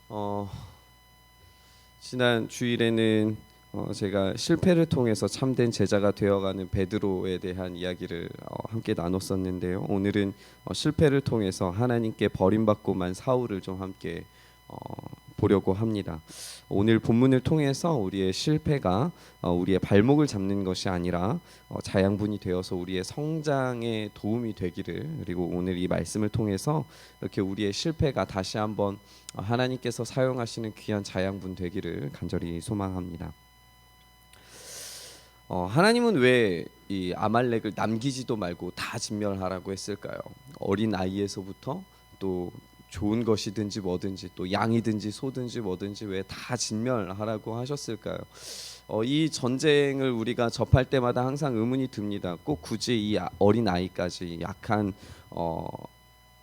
어, 지난 주일에는 제가 실패를 통해서 참된 제자가 되어가는 베드로에 대한 이야기를 함께 나눴었는데요. 오늘은 실패를 통해서 하나님께 버림받고만 사울을 좀 함께 어, 보려고 합니다. 오늘 본문을 통해서 우리의 실패가 우리의 발목을 잡는 것이 아니라 자양분이 되어서 우리의 성장에 도움이 되기를, 그리고 오늘 이 말씀을 통해서 이렇게 우리의 실패가 다시 한번 하나님께서 사용하시는 귀한 자양분 되기를 간절히 소망합니다. 하나님은 왜 이 아말렉을 남기지도 말고 다 진멸하라고 했을까요? 어린 아이에서부터 또 좋은 것이든지 뭐든지 또 양이든지 소든지 뭐든지 왜 다 진멸하라고 하셨을까요? 이 전쟁을 우리가 접할 때마다 항상 의문이 듭니다. 꼭 굳이 이 어린 아이까지, 약한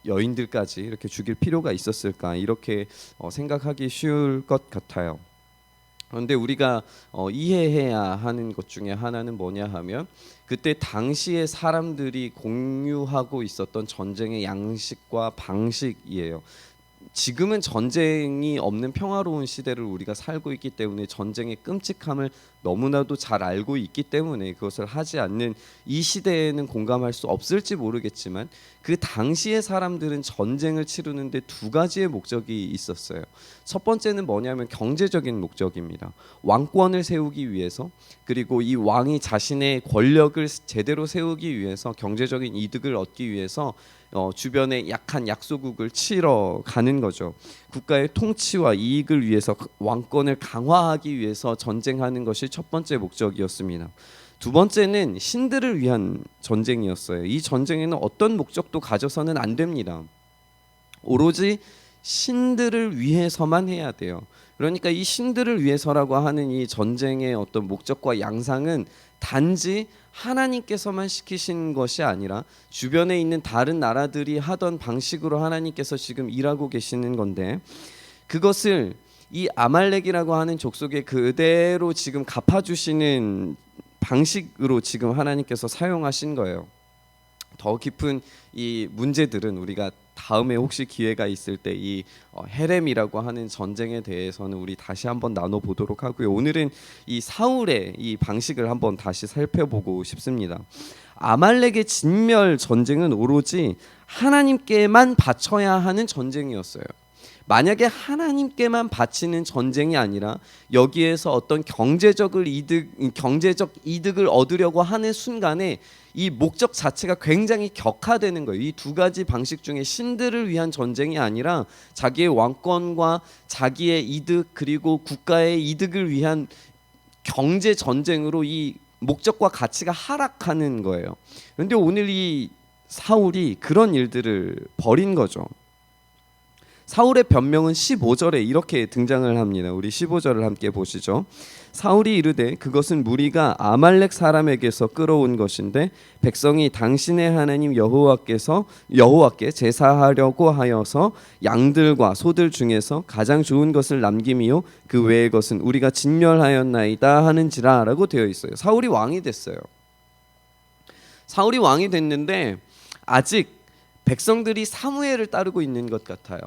여인들까지 이렇게 죽일 필요가 있었을까? 이렇게 생각하기 쉬울 것 같아요. 그런데 우리가 이해해야 하는 것 중에 하나는 뭐냐 하면, 그때 당시의 사람들이 공유하고 있었던 전쟁의 양식과 방식이에요. 지금은 전쟁이 없는 평화로운 시대를 우리가 살고 있기 때문에 전쟁의 끔찍함을 너무나도 잘 알고 있기 때문에 그것을 하지 않는 이 시대에는 공감할 수 없을지 모르겠지만, 그 당시의 사람들은 전쟁을 치르는데 두 가지의 목적이 있었어요. 첫 번째는 뭐냐면 경제적인 목적입니다. 왕권을 세우기 위해서, 그리고 이 왕이 자신의 권력을 제대로 세우기 위해서, 경제적인 이득을 얻기 위해서 주변의 약한 약소국을 치러 가는 거죠. 국가의 통치와 이익을 위해서, 왕권을 강화하기 위해서 전쟁하는 것이 첫 번째 목적이었습니다. 두 번째는 신들을 위한 전쟁이었어요. 이 전쟁에는 어떤 목적도 가져서는 안 됩니다. 오로지 신들을 위해서만 해야 돼요. 그러니까 이 신들을 위해서라고 하는 이 전쟁의 어떤 목적과 양상은 단지 하나님께서만 시키신 것이 아니라 주변에 있는 다른 나라들이 하던 방식으로 하나님께서 지금 일하고 계시는 건데, 그것을 이 아말렉이라고 하는 족속에 그대로 지금 갚아주시는 방식으로 지금 하나님께서 사용하신 거예요. 더 깊은 이 문제들은 우리가 다음에 혹시 기회가 있을 때 이 헤렘이라고 하는 전쟁에 대해서는 우리 다시 한번 나눠보도록 하고요. 오늘은 이 사울의 이 방식을 한번 다시 살펴보고 싶습니다. 아말렉의 진멸 전쟁은 오로지 하나님께만 바쳐야 하는 전쟁이었어요. 만약에 하나님께만 바치는 전쟁이 아니라 여기에서 어떤 경제적 이득을 얻으려고 하는 순간에 이 목적 자체가 굉장히 격화되는 거예요. 이 두 가지 방식 중에 신들을 위한 전쟁이 아니라 자기의 왕권과 자기의 이득, 그리고 국가의 이득을 위한 경제 전쟁으로 이 목적과 가치가 하락하는 거예요. 그런데 오늘 이 사울이 그런 일들을 벌인 거죠. 사울의 변명은 15절에 이렇게 등장을 합니다. 우리 15절을 함께 보시죠. 사울이 이르되 그것은 무리가 아말렉 사람에게서 끌어온 것인데 백성이 당신의 하나님 여호와께 제사하려고 하여서 양들과 소들 중에서 가장 좋은 것을 남김이요 그 외의 것은 우리가 진멸하였나이다 하는지라 라고 되어 있어요. 사울이 왕이 됐어요. 사울이 왕이 됐는데 아직 백성들이 사무엘을 따르고 있는 것 같아요.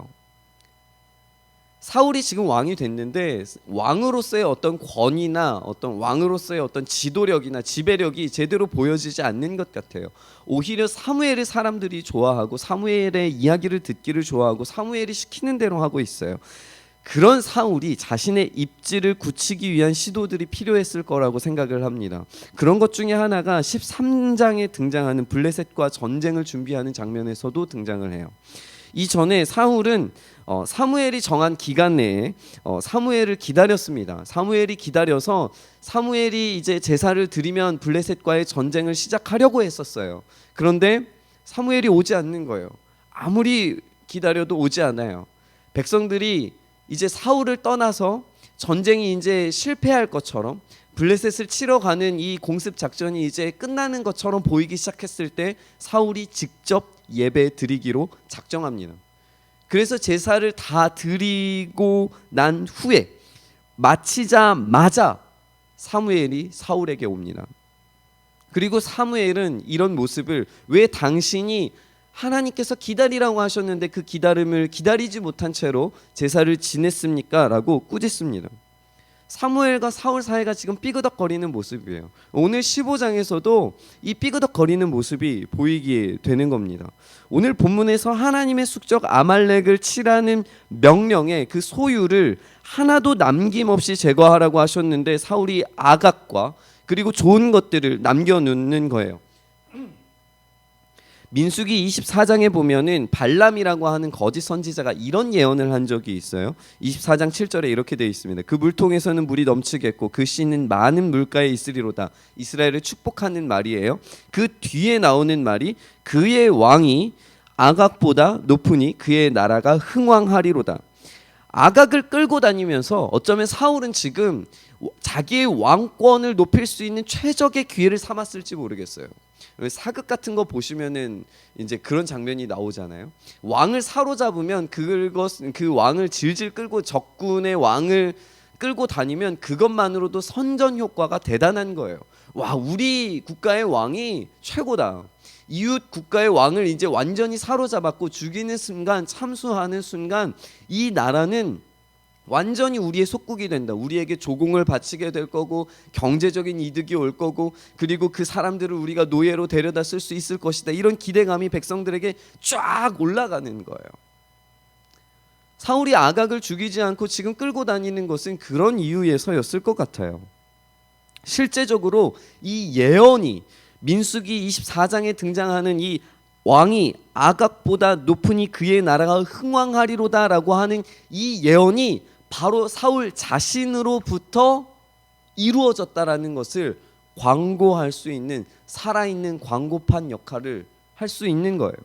사울이 지금 왕이 됐는데 왕으로서의 어떤 권위나 어떤 왕으로서의 어떤 지도력이나 지배력이 제대로 보여지지 않는 것 같아요. 오히려 사무엘을 사람들이 좋아하고 사무엘의 이야기를 듣기를 좋아하고 사무엘이 시키는 대로 하고 있어요. 그런 사울이 자신의 입지를 굳히기 위한 시도들이 필요했을 거라고 생각을 합니다. 그런 것 중에 하나가 13장에 등장하는 블레셋과 전쟁을 준비하는 장면에서도 등장을 해요. 이전에 사울은 사무엘이 정한 기간 내에 사무엘을 기다렸습니다. 사무엘이 기다려서 사무엘이 이제 제사를 드리면 블레셋과의 전쟁을 시작하려고 했었어요. 그런데 사무엘이 오지 않는 거예요. 아무리 기다려도 오지 않아요. 백성들이 이제 사울을 떠나서 전쟁이 이제 실패할 것처럼, 블레셋을 치러 가는 이 공습 작전이 이제 끝나는 것처럼 보이기 시작했을 때 사울이 직접 예배 드리기로 작정합니다. 그래서 제사를 다 드리고 난 후에 마치자마자 사무엘이 사울에게 옵니다. 그리고 사무엘은 이런 모습을, 왜 당신이 하나님께서 기다리라고 하셨는데 그 기다림을 기다리지 못한 채로 제사를 지냈습니까? 라고 꾸짖습니다. 사무엘과 사울 사이가 지금 삐그덕거리는 모습이에요. 오늘 15장에서도 이 삐그덕거리는 모습이 보이게 되는 겁니다. 오늘 본문에서 하나님의 숙적 아말렉을 치라는 명령의 그 소유를 하나도 남김없이 제거하라고 하셨는데 사울이 아각과 그리고 좋은 것들을 남겨놓는 거예요. 민수기 24장에 보면은 발람이라고 하는 거짓 선지자가 이런 예언을 한 적이 있어요. 24장 7절에 이렇게 되어 있습니다. 그 물통에서는 물이 넘치겠고 그 씨는 많은 물가에 있으리로다. 이스라엘을 축복하는 말이에요. 그 뒤에 나오는 말이 그의 왕이 아각보다 높으니 그의 나라가 흥왕하리로다. 아각을 끌고 다니면서 어쩌면 사울은 지금 자기의 왕권을 높일 수 있는 최적의 기회를 삼았을지 모르겠어요. 사극 같은 거 보시면은 이제 그런 장면이 나오잖아요. 왕을 사로잡으면 그 왕을 질질 끌고 적군의 왕을 끌고 다니면 그것만으로도 선전 효과가 대단한 거예요. 와, 우리 국가의 왕이 최고다. 이웃 국가의 왕을 이제 완전히 사로잡았고 죽이는 순간, 참수하는 순간 이 나라는 완전히 우리의 속국이 된다. 우리에게 조공을 바치게 될 거고 경제적인 이득이 올 거고 그리고 그 사람들을 우리가 노예로 데려다 쓸 수 있을 것이다. 이런 기대감이 백성들에게 쫙 올라가는 거예요. 사울이 아각을 죽이지 않고 지금 끌고 다니는 것은 그런 이유에서였을 것 같아요. 실제적으로 이 예언이 민수기 24장에 등장하는 이 왕이 아각보다 높으니 그의 나라가 흥왕하리로다라고 하는 이 예언이 바로 사울 자신으로부터 이루어졌다라는 것을 광고할 수 있는 살아있는 광고판 역할을 할 수 있는 거예요.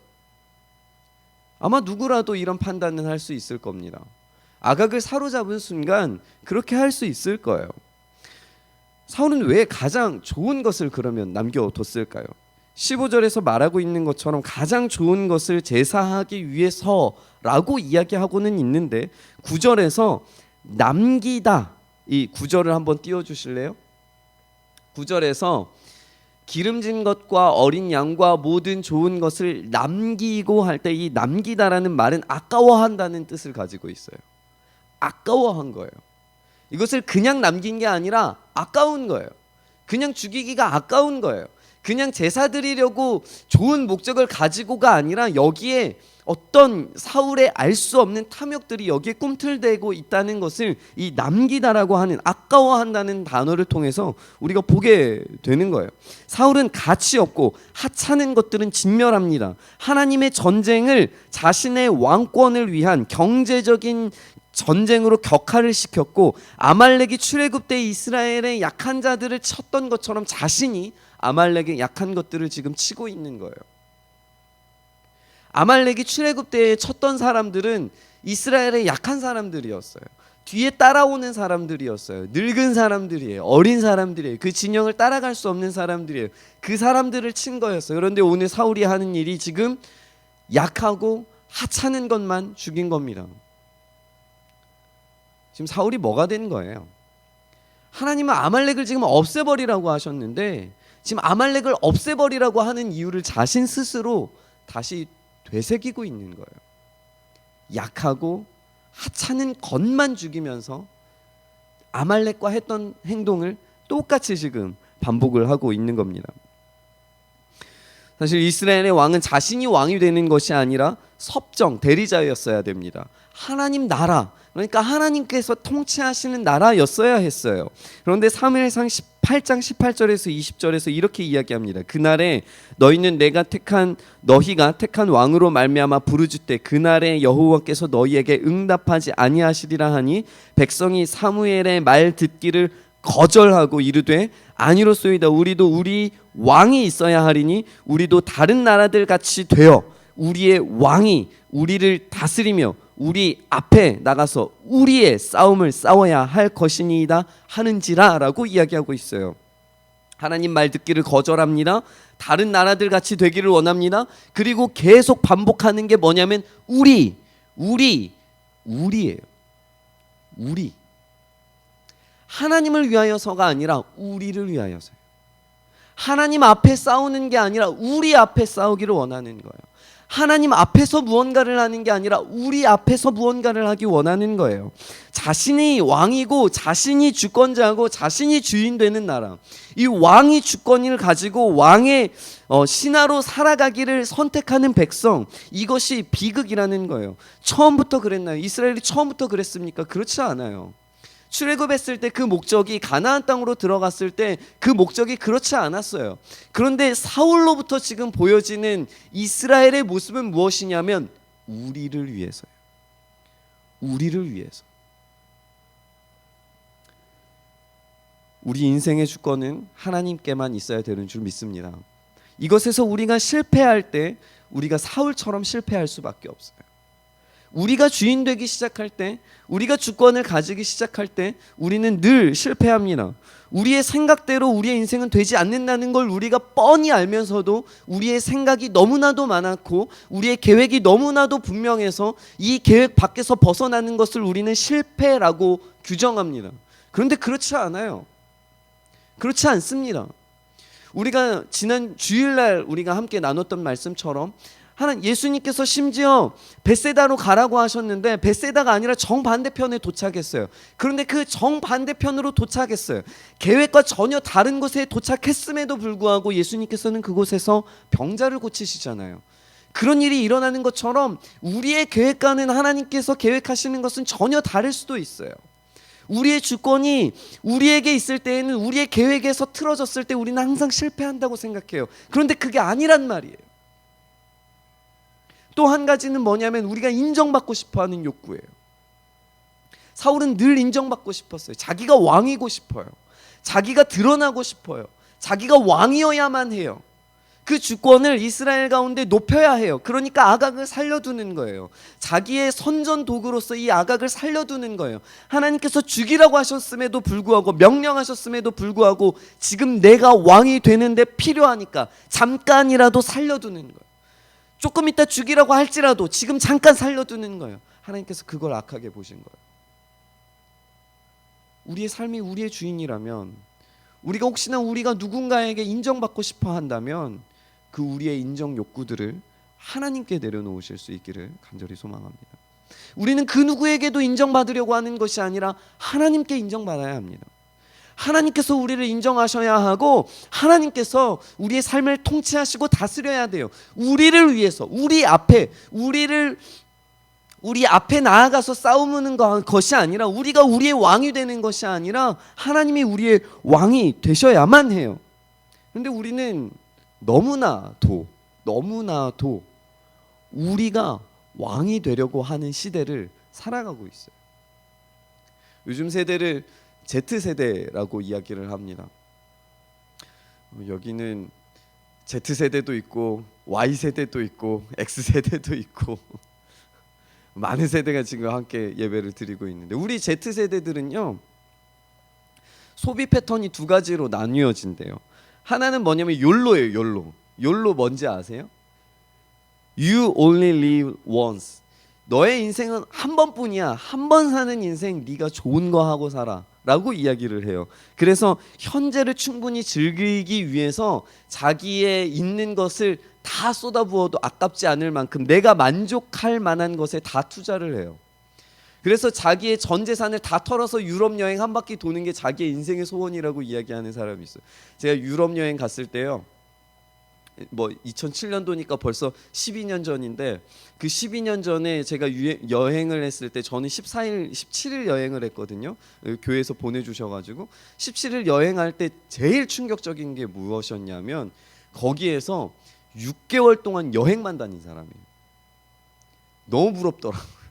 아마 누구라도 이런 판단은 할 수 있을 겁니다. 아각을 사로잡은 순간 그렇게 할 수 있을 거예요. 사울은 왜 가장 좋은 것을 그러면 남겨뒀을까요? 15절에서 말하고 있는 것처럼 가장 좋은 것을 제사하기 위해서라고 이야기하고는 있는데 9절에서 남기다, 이 9절을 한번 띄워주실래요? 9절에서 기름진 것과 어린 양과 모든 좋은 것을 남기고 할 때 이 남기다라는 말은 아까워한다는 뜻을 가지고 있어요. 아까워한 거예요. 이것을 그냥 남긴 게 아니라 아까운 거예요. 그냥 죽이기가 아까운 거예요. 그냥 제사 드리려고 좋은 목적을 가지고가 아니라 여기에 어떤 사울의 알 수 없는 탐욕들이 여기에 꿈틀대고 있다는 것을 이 남기다라고 하는 아까워한다는 단어를 통해서 우리가 보게 되는 거예요. 사울은 가치 없고 하찮은 것들은 진멸합니다. 하나님의 전쟁을 자신의 왕권을 위한 경제적인 전쟁으로 격화를 시켰고 아말렉이 출애굽 때 이스라엘의 약한 자들을 쳤던 것처럼 자신이 아말렉의 약한 것들을 지금 치고 있는 거예요. 아말렉이 출애굽 때에 쳤던 사람들은 이스라엘의 약한 사람들이었어요. 뒤에 따라오는 사람들이었어요. 늙은 사람들이에요. 어린 사람들이에요. 그 진영을 따라갈 수 없는 사람들이에요. 그 사람들을 친 거였어요. 그런데 오늘 사울이 하는 일이 지금 약하고 하찮은 것만 죽인 겁니다. 지금 사울이 뭐가 된 거예요? 하나님은 아말렉을 지금 없애버리라고 하셨는데 지금 아말렉을 없애버리라고 하는 이유를 자신 스스로 다시 되새기고 있는 거예요. 약하고 하찮은 것만 죽이면서 아말렉과 했던 행동을 똑같이 지금 반복을 하고 있는 겁니다. 사실 이스라엘의 왕은 자신이 왕이 되는 것이 아니라 섭정, 대리자였어야 됩니다. 하나님 나라, 그러니까 하나님께서 통치하시는 나라였어야 했어요. 그런데 사무엘상 18장 18절에서 20절에서 이렇게 이야기합니다. 그날에 너희는 너희가 택한 왕으로 말미암아 부르짖되 그날에 여호와께서 너희에게 응답하지 아니하시리라 하니 백성이 사무엘의 말 듣기를 거절하고 이르되 아니로소이다. 우리도 우리 왕이 있어야 하리니 우리도 다른 나라들 같이 되어 우리의 왕이 우리를 다스리며 우리 앞에 나가서 우리의 싸움을 싸워야 할 것이니이다 하는지라 라고 이야기하고 있어요. 하나님 말 듣기를 거절합니다. 다른 나라들 같이 되기를 원합니다. 그리고 계속 반복하는 게 뭐냐면 우리예요. 우리. 하나님을 위하여서가 아니라 우리를 위하여서요. 하나님 앞에 싸우는 게 아니라 우리 앞에 싸우기를 원하는 거예요. 하나님 앞에서 무언가를 하는 게 아니라 우리 앞에서 무언가를 하기 원하는 거예요. 자신이 왕이고 자신이 주권자고 자신이 주인 되는 나라, 이 왕이 주권을 가지고 왕의 신하로 살아가기를 선택하는 백성, 이것이 비극이라는 거예요. 처음부터 그랬나요? 이스라엘이 처음부터 그랬습니까? 그렇지 않아요. 출애굽했을 때 그 목적이, 가나안 땅으로 들어갔을 때 그 목적이 그렇지 않았어요. 그런데 사울로부터 지금 보여지는 이스라엘의 모습은 무엇이냐면 우리를 위해서예요. 우리를 위해서. 우리 인생의 주권은 하나님께만 있어야 되는 줄 믿습니다. 이것에서 우리가 실패할 때 우리가 사울처럼 실패할 수밖에 없어요. 우리가 주인 되기 시작할 때, 우리가 주권을 가지기 시작할 때 우리는 늘 실패합니다. 우리의 생각대로 우리의 인생은 되지 않는다는 걸 우리가 뻔히 알면서도 우리의 생각이 너무나도 많았고 우리의 계획이 너무나도 분명해서 이 계획 밖에서 벗어나는 것을 우리는 실패라고 규정합니다. 그런데 그렇지 않아요. 그렇지 않습니다. 우리가 지난 주일날 우리가 함께 나눴던 말씀처럼 예수님께서 심지어 벳세다로 가라고 하셨는데 벳세다가 아니라 정반대편에 도착했어요. 그런데 그 정반대편으로 도착했어요. 계획과 전혀 다른 곳에 도착했음에도 불구하고 예수님께서는 그곳에서 병자를 고치시잖아요. 그런 일이 일어나는 것처럼 우리의 계획과는 하나님께서 계획하시는 것은 전혀 다를 수도 있어요. 우리의 주권이 우리에게 있을 때에는 우리의 계획에서 틀어졌을 때 우리는 항상 실패한다고 생각해요. 그런데 그게 아니란 말이에요. 또 한 가지는 뭐냐면 우리가 인정받고 싶어하는 욕구예요. 사울은 늘 인정받고 싶었어요. 자기가 왕이고 싶어요. 자기가 드러나고 싶어요. 자기가 왕이어야만 해요. 그 주권을 이스라엘 가운데 높여야 해요. 그러니까 아각을 살려두는 거예요. 자기의 선전 도구로서 이 아각을 살려두는 거예요. 하나님께서 죽이라고 하셨음에도 불구하고, 명령하셨음에도 불구하고 지금 내가 왕이 되는데 필요하니까 잠깐이라도 살려두는 거예요. 조금 이따 죽이라고 할지라도 지금 잠깐 살려두는 거예요. 하나님께서 그걸 악하게 보신 거예요. 우리의 삶이 우리의 주인이라면, 우리가 혹시나 우리가 누군가에게 인정받고 싶어 한다면 그 우리의 인정 욕구들을 하나님께 내려놓으실 수 있기를 간절히 소망합니다. 우리는 그 누구에게도 인정받으려고 하는 것이 아니라 하나님께 인정받아야 합니다. 하나님께서 우리를 인정하셔야 하고 하나님께서 우리의 삶을 통치하시고 다스려야 돼요. 우리를 위해서, 우리 앞에 나아가서 싸우는 것이 아니라, 우리가 우리의 왕이 되는 것이 아니라 하나님이 우리의 왕이 되셔야만 해요. 그런데 우리는 너무나도 우리가 왕이 되려고 하는 시대를 살아가고 있어요. 요즘 세대를 Z세대라고 이야기를 합니다. 여기는 Z세대도 있고 Y세대도 있고 X세대도 있고 많은 세대가 지금 함께 예배를 드리고 있는데, 우리 Z세대들은요 소비 패턴이 두 가지로 나뉘어진대요. 하나는 뭐냐면 욜로예요. 욜로 뭔지 아세요? You only live once. 너의 인생은 한 번뿐이야. 한 번 사는 인생 네가 좋은 거 하고 살아 라고 이야기를 해요. 그래서 현재를 충분히 즐기기 위해서 자기의 있는 것을 다 쏟아부어도 아깝지 않을 만큼 내가 만족할 만한 것에 다 투자를 해요. 그래서 자기의 전 재산을 다 털어서 유럽 여행 한 바퀴 도는 게 자기의 인생의 소원이라고 이야기하는 사람이 있어요. 제가 유럽 여행 갔을 때요, 2007년도니까 벌써 12년 전인데, 그 12년 전에 제가 여행을 했을 때 저는 17일 여행을 했거든요. 교회에서 보내주셔가지고 17일 여행할 때 제일 충격적인 게 무엇이었냐면, 거기에서 6개월 동안 여행만 다닌 사람이에요. 너무 부럽더라고요.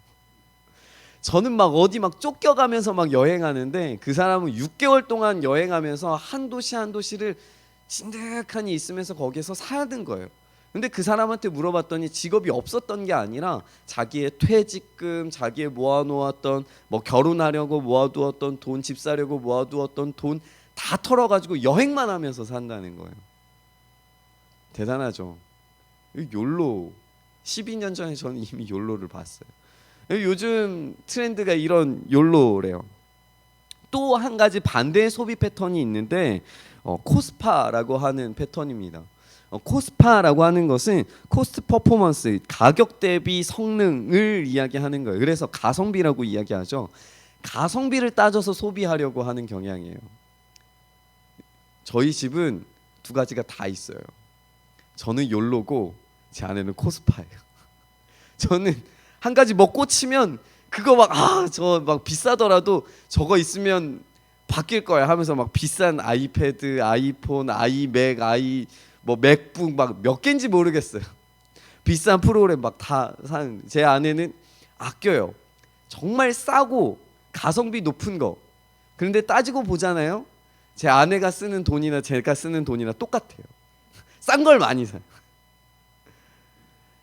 저는 막 어디 막 쫓겨가면서 막 여행하는데, 그 사람은 6개월 동안 여행하면서 한 도시 한 도시를 진득하니 있으면서 거기에서 사는 거예요. 근데 그 사람한테 물어봤더니 직업이 없었던 게 아니라 자기의 퇴직금, 자기의 모아놓았던 결혼하려고 모아두었던 돈, 집 사려고 모아두었던 돈 다 털어가지고 여행만 하면서 산다는 거예요. 대단하죠. 욜로, 12년 전에 저는 이미 욜로를 봤어요. 요즘 트렌드가 이런 욜로래요. 또 한 가지 반대의 소비 패턴이 있는데 코스파라고 하는 패턴입니다. 코스파라고 하는 것은 코스트 퍼포먼스, 가격 대비 성능을 이야기하는 거예요. 그래서 가성비라고 이야기하죠. 가성비를 따져서 소비하려고 하는 경향이에요. 저희 집은 두 가지가 다 있어요. 저는 욜로고 제 아내는 코스파예요. 저는 한 가지 뭐 꽂히면 그거 저 막 비싸더라도 저거 있으면 바뀔 거야 하면서 막 비싼 아이패드, 아이폰, 아이맥, 뭐 맥북 막 몇 개인지 모르겠어요. 비싼 프로그램 막 다 사는. 제 아내는 아껴요. 정말 싸고 가성비 높은 거. 그런데 따지고 보잖아요. 제 아내가 쓰는 돈이나 제가 쓰는 돈이나 똑같아요. 싼 걸 많이 사요.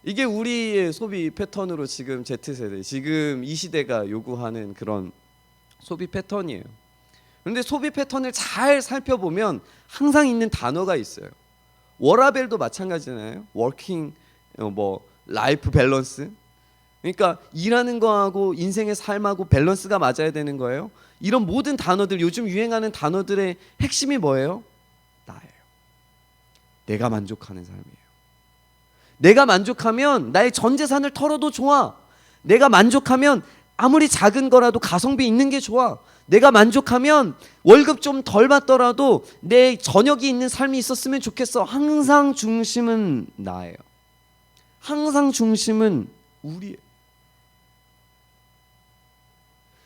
이게 우리의 소비 패턴으로 지금 Z세대, 지금 이 시대가 요구하는 그런 소비 패턴이에요. 그런데 소비 패턴을 잘 살펴보면 항상 있는 단어가 있어요. 워라밸도 마찬가지잖아요. 워킹 라이프 밸런스. 그러니까 일하는 거하고 인생의 삶하고 밸런스가 맞아야 되는 거예요. 이런 모든 단어들, 요즘 유행하는 단어들의 핵심이 뭐예요? 나예요. 내가 만족하는 삶이에요. 내가 만족하면 나의 전 재산을 털어도 좋아. 내가 만족하면 아무리 작은 거라도 가성비 있는 게 좋아. 내가 만족하면 월급 좀 덜 받더라도 내 저녁이 있는 삶이 있었으면 좋겠어. 항상 중심은 나예요. 항상 중심은 우리예요.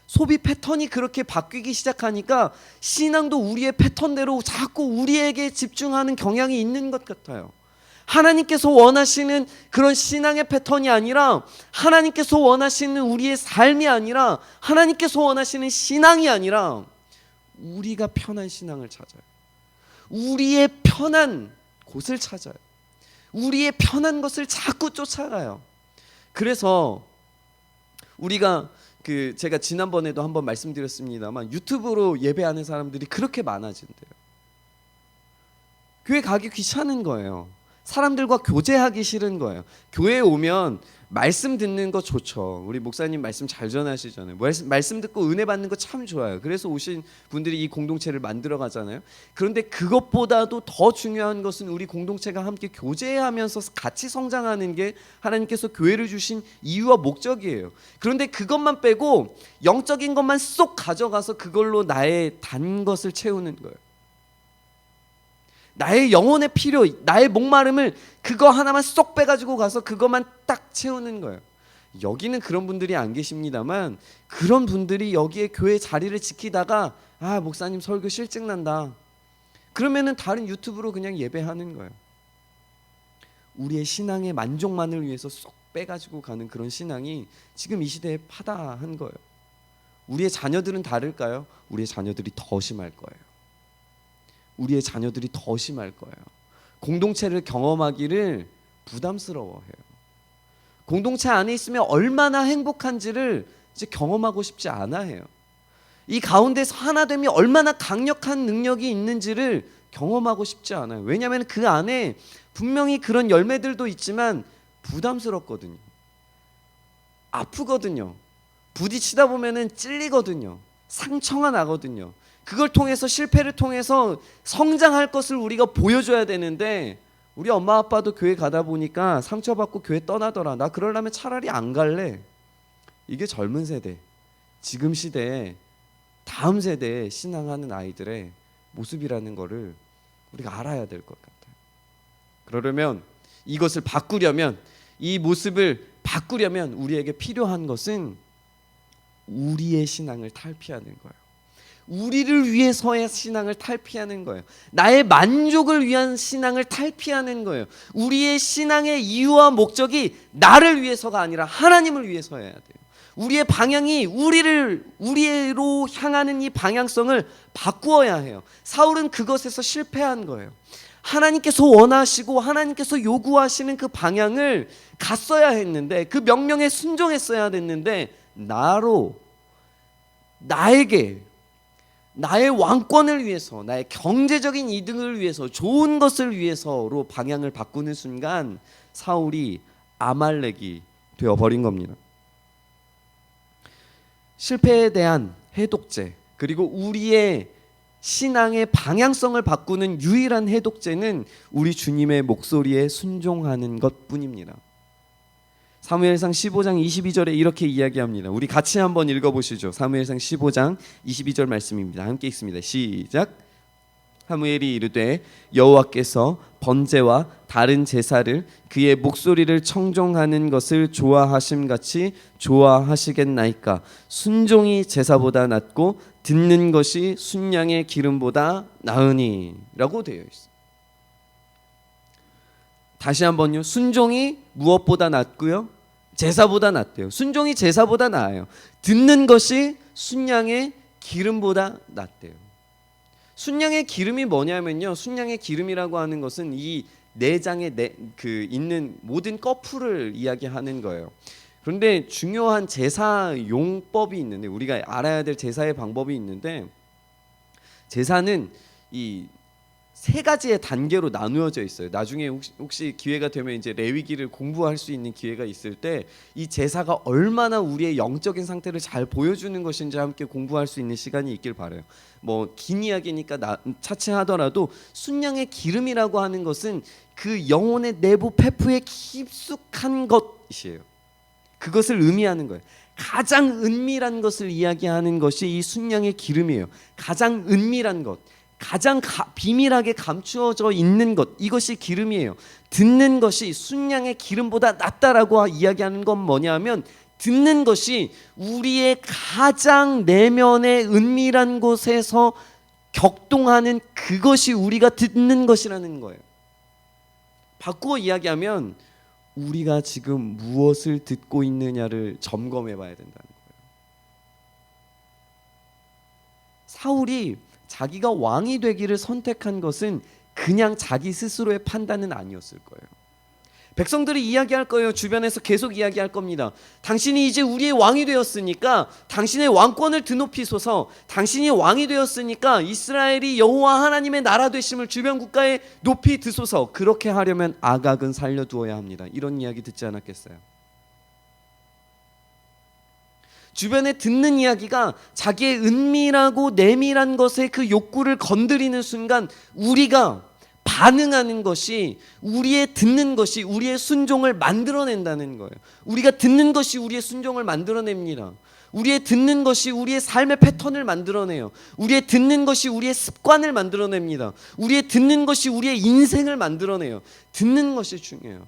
소비 패턴이 그렇게 바뀌기 시작하니까 신앙도 우리의 패턴대로 자꾸 우리에게 집중하는 경향이 있는 것 같아요. 하나님께서 원하시는 그런 신앙의 패턴이 아니라, 하나님께서 원하시는 우리의 삶이 아니라, 하나님께서 원하시는 신앙이 아니라 우리가 편한 신앙을 찾아요. 우리의 편한 곳을 찾아요. 우리의 편한 것을 자꾸 쫓아가요. 그래서 우리가 제가 지난번에도 한번 말씀드렸습니다만 유튜브로 예배하는 사람들이 그렇게 많아진대요. 교회 가기 귀찮은 거예요. 사람들과 교제하기 싫은 거예요. 교회에 오면 말씀 듣는 거 좋죠. 우리 목사님 말씀 잘 전하시잖아요. 말씀 듣고 은혜 받는 거 참 좋아요. 그래서 오신 분들이 이 공동체를 만들어 가잖아요. 그런데 그것보다도 더 중요한 것은 우리 공동체가 함께 교제하면서 같이 성장하는 게 하나님께서 교회를 주신 이유와 목적이에요. 그런데 그것만 빼고 영적인 것만 쏙 가져가서 그걸로 나의 단 것을 채우는 거예요. 나의 영혼의 필요, 나의 목마름을 그거 하나만 쏙 빼가지고 가서 그것만 딱 채우는 거예요. 여기는 그런 분들이 안 계십니다만, 그런 분들이 여기에 교회 자리를 지키다가 목사님 설교 실증난다 그러면은 다른 유튜브로 그냥 예배하는 거예요. 우리의 신앙의 만족만을 위해서 쏙 빼가지고 가는 그런 신앙이 지금 이 시대에 파다한 거예요. 우리의 자녀들은 다를까요? 우리의 자녀들이 더 심할 거예요. 우리의 자녀들이 더 심할 거예요. 공동체를 경험하기를 부담스러워해요. 공동체 안에 있으면 얼마나 행복한지를 이제 경험하고 싶지 않아 해요. 이 가운데서 하나됨이 얼마나 강력한 능력이 있는지를 경험하고 싶지 않아요. 왜냐하면 그 안에 분명히 그런 열매들도 있지만 부담스럽거든요. 아프거든요. 부딪히다 보면은 찔리거든요. 상처가 나거든요. 그걸 통해서, 실패를 통해서 성장할 것을 우리가 보여줘야 되는데, 우리 엄마 아빠도 교회 가다 보니까 상처받고 교회 떠나더라. 나 그러려면 차라리 안 갈래. 이게 젊은 세대, 지금 시대에 다음 세대에 신앙하는 아이들의 모습이라는 거를 우리가 알아야 될 것 같아요. 그러려면, 이것을 바꾸려면, 이 모습을 바꾸려면 우리에게 필요한 것은 우리의 신앙을 탈피하는 거예요. 우리를 위해서의 신앙을 탈피하는 거예요. 나의 만족을 위한 신앙을 탈피하는 거예요. 우리의 신앙의 이유와 목적이 나를 위해서가 아니라 하나님을 위해서여야 돼요. 우리의 방향이 우리로 향하는 이 방향성을 바꾸어야 해요. 사울은 그것에서 실패한 거예요. 하나님께서 원하시고 하나님께서 요구하시는 그 방향을 갔어야 했는데, 그 명령에 순종했어야 됐는데, 나에게, 나의 왕권을 위해서, 나의 경제적인 이득을 위해서, 좋은 것을 위해서로 방향을 바꾸는 순간 사울이 아말렉이 되어버린 겁니다. 실패에 대한 해독제, 그리고 우리의 신앙의 방향성을 바꾸는 유일한 해독제는 우리 주님의 목소리에 순종하는 것뿐입니다. 사무엘상 15장 22절에 이렇게 이야기합니다. 우리 같이 한번 읽어보시죠. 사무엘상 15장 22절 말씀입니다. 함께 읽습니다. 시작. 사무엘이 이르되 여호와께서 번제와 다른 제사를 그의 목소리를 청종하는 것을 좋아하심같이 좋아하시겠나이까. 순종이 제사보다 낫고 듣는 것이 순양의 기름보다 나으니 라고 되어 있습니다. 다시 한번요. 순종이 무엇보다 낫고요? 제사보다 낫대요. 순종이 제사보다 나아요. 듣는 것이 순양의 기름보다 낫대요. 순양의 기름이 뭐냐면요. 순양의 기름이라고 하는 것은 이 내장에 있는 모든 거풀을 이야기하는 거예요. 그런데 중요한 제사 용법이 있는데, 우리가 알아야 될 제사의 방법이 있는데, 제사는 이 세 가지의 단계로 나누어져 있어요. 나중에 혹시 기회가 되면 이제 레위기를 공부할 수 있는 기회가 있을 때 이 제사가 얼마나 우리의 영적인 상태를 잘 보여주는 것인지 함께 공부할 수 있는 시간이 있길 바라요. 뭐 긴 이야기니까 차치하더라도 순양의 기름이라고 하는 것은 그 영혼의 내부 페프에 깊숙한 것이에요. 그것을 의미하는 거예요. 가장 은밀한 것을 이야기하는 것이 이 순양의 기름이에요. 가장 은밀한 것, 가장 비밀하게 감추어져 있는 것, 이것이 기름이에요. 듣는 것이 순양의 기름보다 낫다라고 이야기하는 건 뭐냐면, 듣는 것이 우리의 가장 내면의 은밀한 곳에서 격동하는 그것이 우리가 듣는 것이라는 거예요. 바꾸어 이야기하면 우리가 지금 무엇을 듣고 있느냐를 점검해 봐야 된다는 거예요. 사울이 자기가 왕이 되기를 선택한 것은 그냥 자기 스스로의 판단은 아니었을 거예요. 백성들이 이야기할 거예요. 주변에서 계속 이야기할 겁니다. 당신이 이제 우리의 왕이 되었으니까 당신의 왕권을 드높이소서. 당신이 왕이 되었으니까 이스라엘이 여호와 하나님의 나라 되심을 주변 국가에 높이 드소서. 그렇게 하려면 아각은 살려두어야 합니다. 이런 이야기 듣지 않았겠어요? 주변에 듣는 이야기가 자기의 은밀하고 내밀한 것의 그 욕구를 건드리는 순간 우리가 반응하는 것이, 우리의 듣는 것이 우리의 순종을 만들어낸다는 거예요. 우리가 듣는 것이 우리의 순종을 만들어냅니다. 우리의 듣는 것이 우리의 삶의 패턴을 만들어내요. 우리의 듣는 것이 우리의 습관을 만들어냅니다. 우리의 듣는 것이 우리의 인생을 만들어내요. 듣는 것이 중요해요.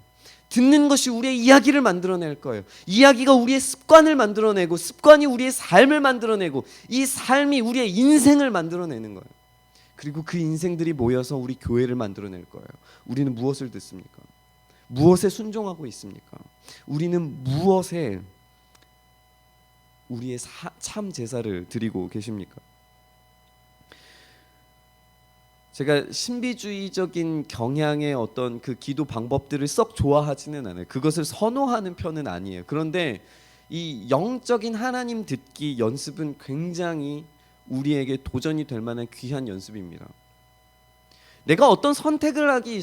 듣는 것이 우리의 이야기를 만들어낼 거예요. 이야기가 우리의 습관을 만들어내고, 습관이 우리의 삶을 만들어내고, 이 삶이 우리의 인생을 만들어내는 거예요. 그리고 그 인생들이 모여서 우리 교회를 만들어낼 거예요. 우리는 무엇을 듣습니까? 무엇에 순종하고 있습니까? 우리는 무엇에 우리의 참 제사를 드리고 계십니까? 제가 신비주의적인 경향의 어떤 그 기도 방법들을 썩 좋아하지는 않아요. 그것을 선호하는 편은 아니에요. 그런데 이 영적인 하나님 듣기 연습은 굉장히 우리에게 도전이 될 만한 귀한 연습입니다. 내가 어떤 선택을 하기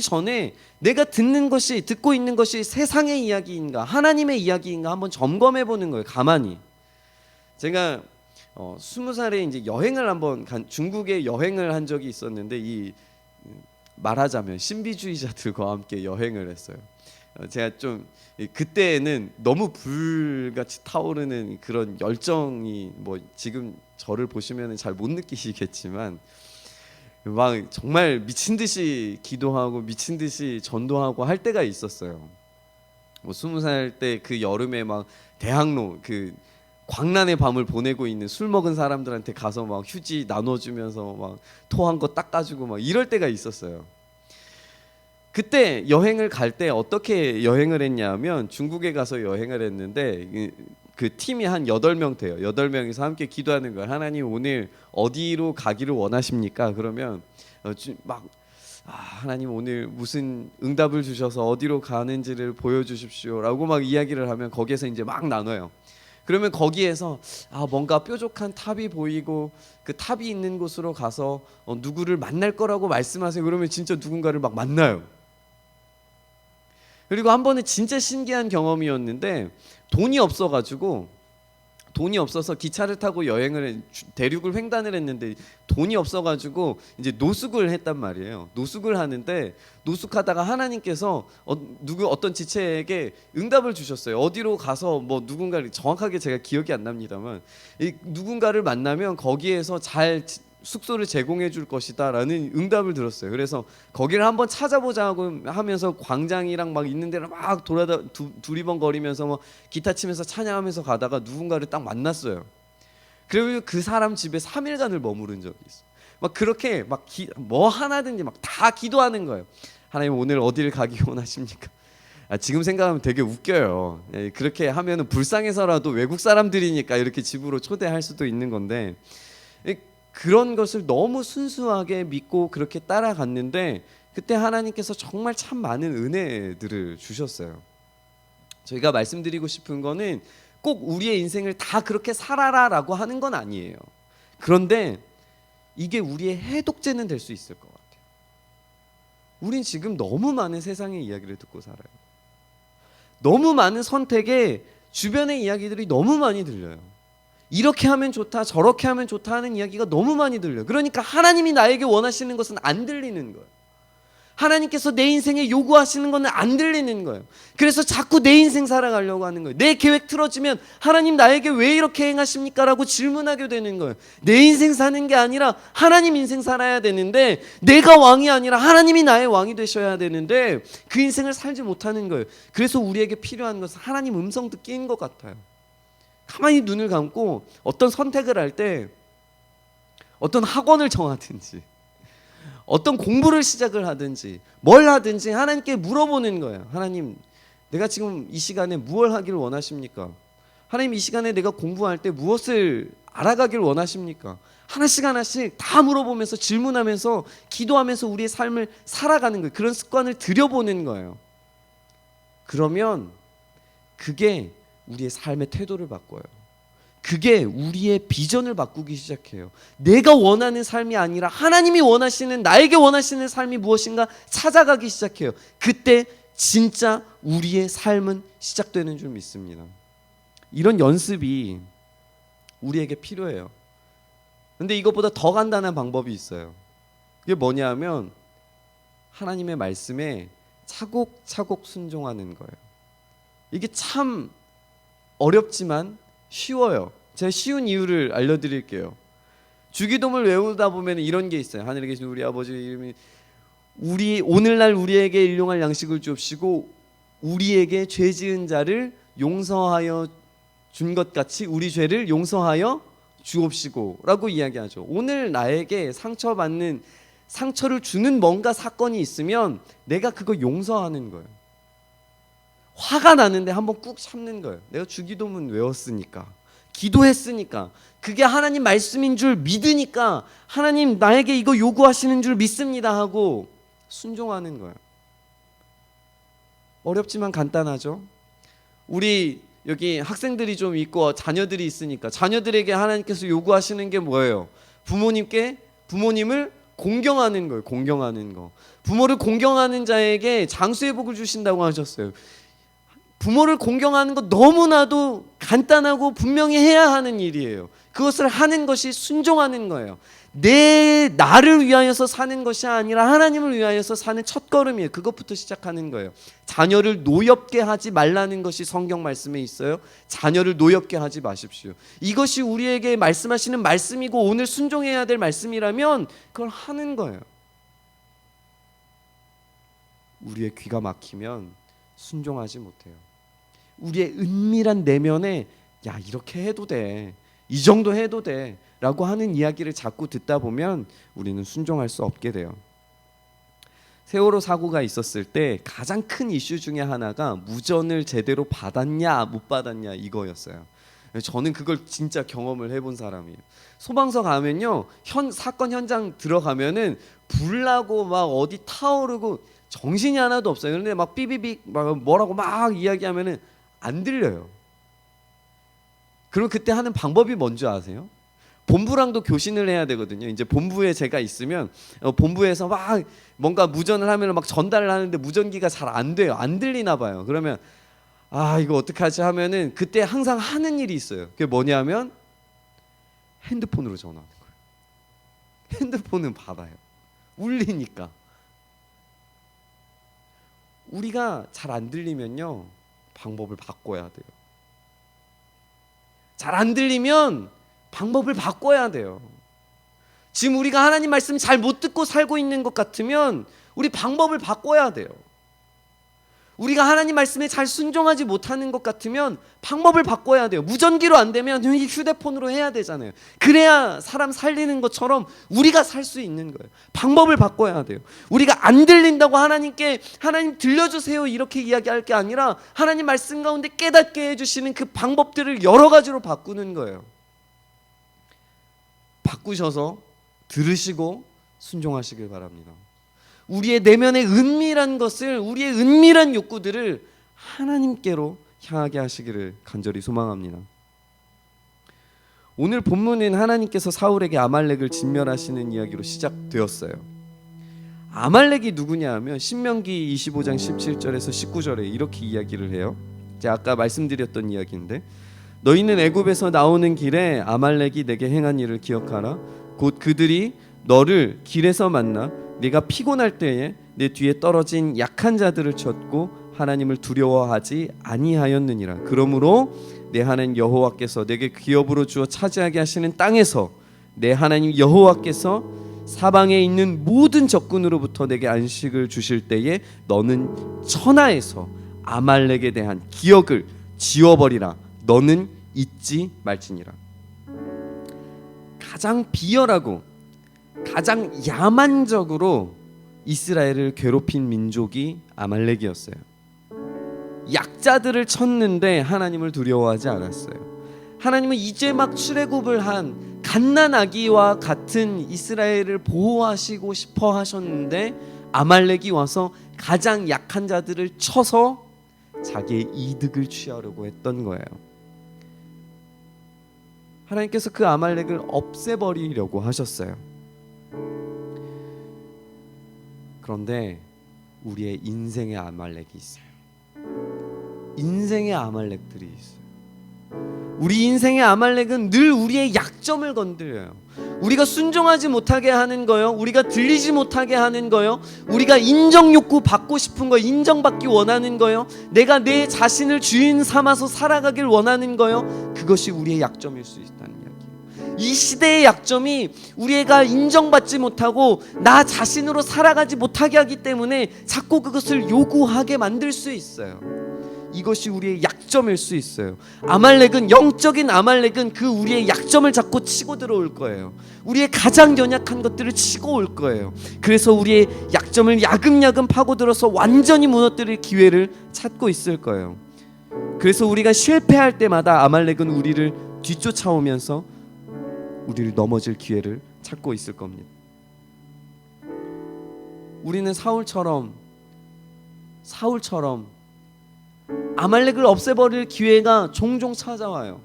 전에 내가 듣고 있는 것이 세상의 이야기인가 하나님의 이야기인가 한번 점검해 보는 거예요. 가만히. 제가 20살에 이제 여행을 한번 중국에 여행을 한 적이 있었는데, 말하자면 신비주의자들과 함께 여행을 했어요. 제가 좀 그때는 너무 불같이 타오르는 그런 열정이, 뭐 지금 저를 보시면 잘 못 느끼시겠지만 막 정말 미친 듯이 기도하고 미친 듯이 전도하고 할 때가 있었어요. 20살 때 그 여름에 막 대학로 그 광란의 밤을 보내고 있는 술 먹은 사람들한테 가서 막 휴지 나눠주면서 막 토한 거 닦아주고 막 이럴 때가 있었어요. 그때 여행을 갈 때 어떻게 여행을 했냐면, 중국에 가서 여행을 했는데 그 팀이 한 8명 돼요. 8명이서 함께 기도하는 거예요. 하나님 오늘 어디로 가기를 원하십니까? 그러면 하나님 오늘 무슨 응답을 주셔서 어디로 가는지를 보여주십시오 라고 막 이야기를 하면 거기에서 이제 막 나눠요. 그러면 거기에서 뭔가 뾰족한 탑이 보이고 그 탑이 있는 곳으로 가서 누구를 만날 거라고 말씀하세요. 그러면 진짜 누군가를 막 만나요. 그리고 한 번은 진짜 신기한 경험이었는데, 돈이 없어가지고 돈이 없어서 기차를 타고 대륙을 횡단을 했는데 돈이 없어가지고 이제 노숙을 했단 말이에요. 노숙을 하는데 노숙하다가 하나님께서 어떤 지체에게 응답을 주셨어요. 어디로 가서 뭐 누군가를, 정확하게 제가 기억이 안 납니다만, 누군가를 만나면 거기에서 잘 숙소를 제공해 줄 것이다 라는 응답을 들었어요. 그래서 거기를 한번 찾아보자고 하면서 광장이랑 막 있는 데를 막 두리번거리면서 뭐 기타 치면서 찬양하면서 가다가 누군가를 딱 만났어요. 그리고 그 사람 집에 3일간을 머무른 적이 있어요. 막 그렇게 뭐 하나든지 막 다 기도하는 거예요. 하나님, 오늘 어디를 가기 원하십니까? 지금 생각하면 되게 웃겨요. 그렇게 하면은 불쌍해서라도 외국 사람들이니까 이렇게 집으로 초대할 수도 있는 건데, 그런 것을 너무 순수하게 믿고 그렇게 따라갔는데, 그때 하나님께서 정말 참 많은 은혜들을 주셨어요. 저희가 말씀드리고 싶은 거는 꼭 우리의 인생을 다 그렇게 살아라라고 하는 건 아니에요. 그런데 이게 우리의 해독제는 될 수 있을 것 같아요. 우린 지금 너무 많은 세상의 이야기를 듣고 살아요. 너무 많은 선택에 주변의 이야기들이 너무 많이 들려요. 이렇게 하면 좋다, 저렇게 하면 좋다 하는 이야기가 너무 많이 들려요. 그러니까 하나님이 나에게 원하시는 것은 안 들리는 거예요. 하나님께서 내 인생에 요구하시는 것은 안 들리는 거예요. 그래서 자꾸 내 인생 살아가려고 하는 거예요. 내 계획 틀어지면 하나님 나에게 왜 이렇게 행하십니까? 라고 질문하게 되는 거예요. 내 인생 사는 게 아니라 하나님 인생 살아야 되는데, 내가 왕이 아니라 하나님이 나의 왕이 되셔야 되는데 그 인생을 살지 못하는 거예요. 그래서 우리에게 필요한 것은 하나님 음성 듣기인 것 같아요. 가만히 눈을 감고 어떤 선택을 할 때, 어떤 학원을 정하든지 어떤 공부를 시작을 하든지 뭘 하든지 하나님께 물어보는 거예요. 하나님, 내가 지금 이 시간에 무엇을 하기를 원하십니까? 하나님, 이 시간에 내가 공부할 때 무엇을 알아가길 원하십니까? 하나씩 하나씩 다 물어보면서 질문하면서 기도하면서 우리의 삶을 살아가는 거예요. 그런 습관을 들여보는 거예요. 그러면 그게 우리의 삶의 태도를 바꿔요. 그게 우리의 비전을 바꾸기 시작해요. 내가 원하는 삶이 아니라 하나님이 원하시는, 나에게 원하시는 삶이 무엇인가 찾아가기 시작해요. 그때 진짜 우리의 삶은 시작되는 줄 믿습니다. 이런 연습이 우리에게 필요해요. 근데 이것보다 더 간단한 방법이 있어요. 그게 뭐냐면 하나님의 말씀에 차곡차곡 순종하는 거예요. 이게 참 어렵지만 쉬워요. 제가 쉬운 이유를 알려드릴게요. 주기도문을 외우다 보면 이런 게 있어요. 하늘에 계신 우리 아버지의 이름이 오늘날 우리에게 일용할 양식을 주옵시고 우리에게 죄 지은 자를 용서하여 준 것 같이 우리 죄를 용서하여 주옵시고 라고 이야기하죠. 오늘 나에게 상처를 주는 뭔가 사건이 있으면 내가 그거 용서하는 거예요. 화가 나는데 한번 꾹 참는 거예요. 내가 주기도문 외웠으니까, 기도했으니까, 그게 하나님 말씀인 줄 믿으니까 하나님 나에게 이거 요구하시는 줄 믿습니다 하고 순종하는 거예요. 어렵지만 간단하죠. 우리 여기 학생들이 좀 있고 자녀들이 있으니까 자녀들에게 하나님께서 요구하시는 게 뭐예요? 부모님을 공경하는 거예요. 공경하는 거. 부모를 공경하는 자에게 장수의 복을 주신다고 하셨어요. 부모를 공경하는 것 너무나도 간단하고 분명히 해야 하는 일이에요. 그것을 하는 것이 순종하는 거예요. 나를 위하여서 사는 것이 아니라 하나님을 위하여서 사는 첫걸음이에요. 그것부터 시작하는 거예요. 자녀를 노엽게 하지 말라는 것이 성경 말씀에 있어요. 자녀를 노엽게 하지 마십시오. 이것이 우리에게 말씀하시는 말씀이고 오늘 순종해야 될 말씀이라면 그걸 하는 거예요. 우리의 귀가 막히면 순종하지 못해요. 우리의 은밀한 내면에 야, 이렇게 해도 돼, 이 정도 해도 돼 라고 하는 이야기를 자꾸 듣다 보면 우리는 순종할 수 없게 돼요. 세월호 사고가 있었을 때 가장 큰 이슈 중에 하나가 무전을 제대로 받았냐 못 받았냐 이거였어요. 저는 그걸 진짜 경험을 해본 사람이에요. 소방서 가면요, 사건 현장 들어가면은 불나고 막 어디 타오르고 정신이 하나도 없어요. 그런데 막 삐비빅 막 뭐라고 막 이야기하면은 안 들려요. 그럼 그때 하는 방법이 뭔지 아세요? 본부랑도 교신을 해야 되거든요. 이제 본부에 제가 있으면 본부에서 막 뭔가 무전을 하면 막 전달을 하는데 무전기가 잘 안 돼요. 안 들리나 봐요. 그러면 이거 어떡하지 하면은 그때 항상 하는 일이 있어요. 그게 뭐냐면 핸드폰으로 전화하는 거예요. 핸드폰은 받아요. 울리니까. 우리가 잘 안 들리면요, 방법을 바꿔야 돼요. 잘 안 들리면 방법을 바꿔야 돼요. 지금 우리가 하나님 말씀 잘 못 듣고 살고 있는 것 같으면 우리 방법을 바꿔야 돼요. 우리가 하나님 말씀에 잘 순종하지 못하는 것 같으면 방법을 바꿔야 돼요. 무전기로 안 되면 휴대폰으로 해야 되잖아요. 그래야 사람 살리는 것처럼 우리가 살 수 있는 거예요. 방법을 바꿔야 돼요. 우리가 안 들린다고 하나님께 하나님 들려주세요 이렇게 이야기할 게 아니라 하나님 말씀 가운데 깨닫게 해주시는 그 방법들을 여러 가지로 바꾸는 거예요. 바꾸셔서 들으시고 순종하시길 바랍니다. 우리의 내면의 은밀한 것을, 우리의 은밀한 욕구들을 하나님께로 향하게 하시기를 간절히 소망합니다. 오늘 본문은 하나님께서 사울에게 아말렉을 진멸하시는 이야기로 시작되었어요. 아말렉이 누구냐 하면 신명기 25장 17절에서 19절에 이렇게 이야기를 해요. 제가 아까 말씀드렸던 이야기인데, 너희는 애굽에서 나오는 길에 아말렉이 내게 행한 일을 기억하라. 곧 그들이 너를 길에서 만나 네가 피곤할 때에 내 뒤에 떨어진 약한 자들을 쳤고 하나님을 두려워하지 아니하였느니라. 그러므로 내 하나님 여호와께서 내게 기업으로 주어 차지하게 하시는 땅에서 내 하나님 여호와께서 사방에 있는 모든 적군으로부터 내게 안식을 주실 때에 너는 천하에서 아말렉에 대한 기억을 지워버리라. 너는 잊지 말지니라. 가장 비열하고 가장 야만적으로 이스라엘을 괴롭힌 민족이 아말렉이었어요. 약자들을 쳤는데 하나님을 두려워하지 않았어요. 하나님은 이제 막 출애굽을 한 갓난아기와 같은 이스라엘을 보호하시고 싶어 하셨는데 아말렉이 와서 가장 약한 자들을 쳐서 자기의 이득을 취하려고 했던 거예요. 하나님께서 그 아말렉을 없애버리려고 하셨어요. 그런데 우리의 인생의 아말렉이 있어요. 인생의 아말렉들이 있어요. 우리 인생의 아말렉은 늘 우리의 약점을 건드려요. 우리가 순종하지 못하게 하는 거요, 우리가 들리지 못하게 하는 거요, 우리가 인정 욕구 받고 싶은 거, 인정받기 원하는 거요, 내가 내 자신을 주인 삼아서 살아가길 원하는 거요, 그것이 우리의 약점일 수 있다는 이야기예요. 이 시대의 약점이 우리가 인정받지 못하고 나 자신으로 살아가지 못하게 하기 때문에 자꾸 그것을 요구하게 만들 수 있어요. 이것이 우리의 약점일 수 있어요. 아말렉은, 영적인 아말렉은 그 우리의 약점을 자꾸 치고 들어올 거예요. 우리의 가장 연약한 것들을 치고 올 거예요. 그래서 우리의 약점을 야금야금 파고들어서 완전히 무너뜨릴 기회를 찾고 있을 거예요. 그래서 우리가 실패할 때마다 아말렉은 우리를 뒤쫓아오면서 우리를 넘어질 기회를 찾고 있을 겁니다. 우리는 사울처럼 아말렉을 없애버릴 기회가 종종 찾아와요.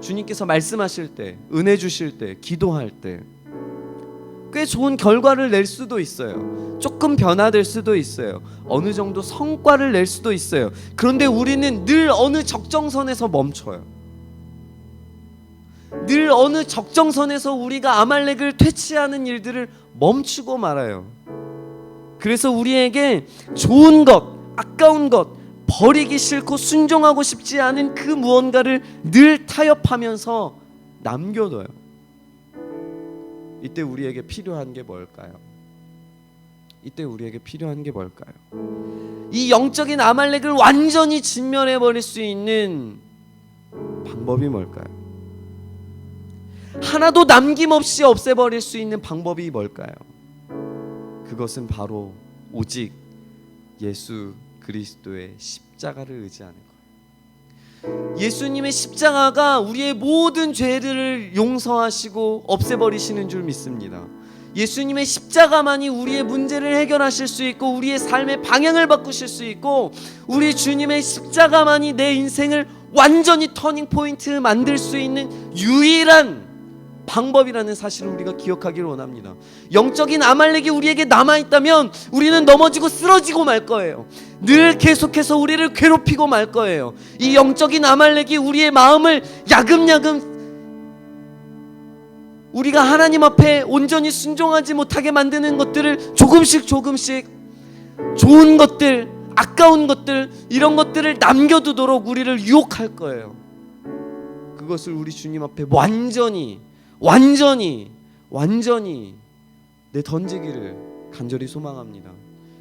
주님께서 말씀하실 때, 은혜 주실 때, 기도할 때 꽤 좋은 결과를 낼 수도 있어요. 조금 변화될 수도 있어요. 어느 정도 성과를 낼 수도 있어요. 그런데 우리는 늘 어느 적정선에서 멈춰요. 늘 어느 적정선에서 우리가 아말렉을 퇴치하는 일들을 멈추고 말아요. 그래서 우리에게 좋은 것, 아까운 것, 버리기 싫고 순종하고 싶지 않은 그 무언가를 늘 타협하면서 남겨둬요. 이때 우리에게 필요한 게 뭘까요? 이때 우리에게 필요한 게 뭘까요? 이 영적인 아말렉을 완전히 진멸해버릴 수 있는 방법이 뭘까요? 하나도 남김없이 없애버릴 수 있는 방법이 뭘까요? 그것은 바로 오직 예수 그리스도의 십자가를 의지하는 거예요. 예수님의 십자가가 우리의 모든 죄를 용서하시고 없애버리시는 줄 믿습니다. 예수님의 십자가만이 우리의 문제를 해결하실 수 있고 우리의 삶의 방향을 바꾸실 수 있고 우리 주님의 십자가만이 내 인생을 완전히 터닝 포인트 만들 수 있는 유일한 방법이라는 사실을 우리가 기억하기를 원합니다. 영적인 아말렉이 우리에게 남아있다면 우리는 넘어지고 쓰러지고 말 거예요. 늘 계속해서 우리를 괴롭히고 말 거예요. 이 영적인 아말렉이 우리의 마음을 야금야금 우리가 하나님 앞에 온전히 순종하지 못하게 만드는 것들을 조금씩 좋은 것들, 아까운 것들, 이런 것들을 남겨두도록 우리를 유혹할 거예요. 그것을 우리 주님 앞에 완전히 내던지기를 간절히 소망합니다.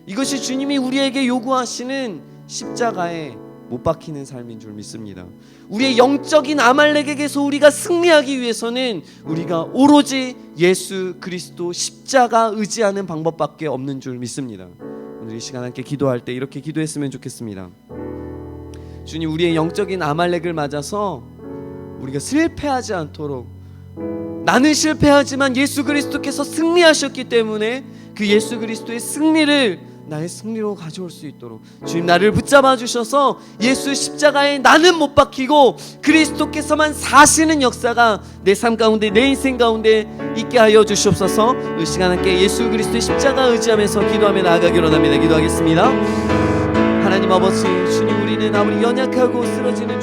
이것이 주님이 우리에게 요구하시는 십자가에 못 박히는 삶인 줄 믿습니다. 우리의 영적인 아말렉에게서 우리가 승리하기 위해서는 우리가 오로지 예수 그리스도 십자가 의지하는 방법밖에 없는 줄 믿습니다. 오늘 이 시간 함께 기도할 때 이렇게 기도했으면 좋겠습니다. 주님, 우리의 영적인 아말렉을 맞아서 우리가 실패하지 않도록, 나는 실패하지만 예수 그리스도께서 승리하셨기 때문에 그 예수 그리스도의 승리를 나의 승리로 가져올 수 있도록 주님 나를 붙잡아 주셔서 예수 십자가에 나는 못 박히고 그리스도께서만 사시는 역사가 내 삶 가운데, 내 인생 가운데 있게 하여 주시옵소서. 이 시간 함께 예수 그리스도의 십자가 의지하면서 기도하며 나아가기로 합니다. 기도하겠습니다. 하나님 아버지, 주님, 우리는 아무리 연약하고 쓰러지는